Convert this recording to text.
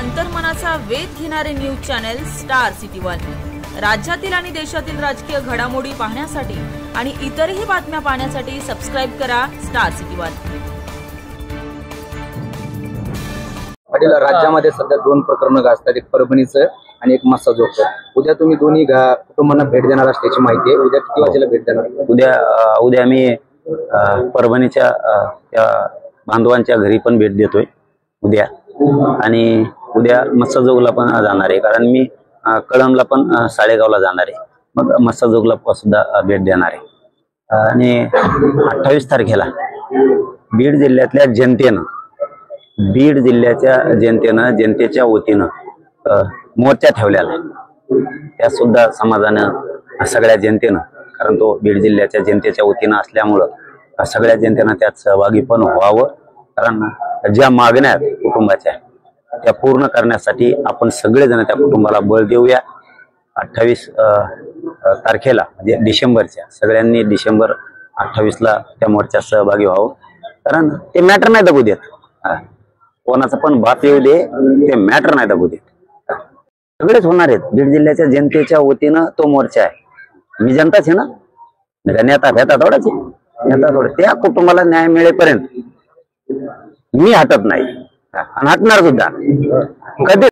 अंतर्मनाचा वेध घेणारे news channel star city one. राज्यातील आणि देशातील राजकीय घडामोडी पाहण्यासाठी आणि इतरही बातम्या पाहण्यासाठी सबस्क्राइब करा स्टार सिटी वन। राज्यामध्ये सध्या दोन प्रकरणं गाजतात, एक परभणीचं आणि एक मस्साजोगचं। उद्या तुम्ही दोन्ही कुटुंबांना भेट देणार असल्याची माहिती आहे। उद्या किती वाजेला भेट देणार? उद्या मी परभणीच्या त्या बांधवांच्या घरी पण भेट देतोय उद्या, आणि उद्या मस्साजोगला पण जाणार आहे, कारण मी कळमला पण साळेगावला जाणार आहे। मग मस्साजोगला सुद्धा भेट देणार आहे। आणि 28 तारखेला बीड जिल्ह्यातल्या जनतेनं जनतेच्या वतीनं मोर्चा ठेवलेला आहे। त्या सुद्धा समाजानं, सगळ्या जनतेनं, कारण तो बीड जिल्ह्याच्या जनतेच्या वतीनं असल्यामुळं सगळ्या जनतेनं त्यात सहभागी पण व्हावं। कारण ज्या मागण्या आहेत कुटुंबाच्या त्या पूर्ण करण्यासाठी आपण सगळेजण त्या कुटुंबाला बळ देऊया। 28 तारखेला म्हणजे डिसेंबरच्या, सगळ्यांनी डिसेंबर 28ला त्या मोर्चात सहभागी व्हावं। कारण ते मॅटर नाही दाबू देत, कोणाचा पण बाप येऊ दे, ते मॅटर नाही दाबू देत। सगळेच होणार आहेत। बीड जिल्ह्याच्या जनतेच्या वतीनं तो मोर्चा आहे। मी जनताच आहे ना, नेता भेटा थोडाच नेता थोडं। त्या कुटुंबाला न्याय मिळेपर्यंत मी हटत नाही आणि हटणार सुद्धा कधी।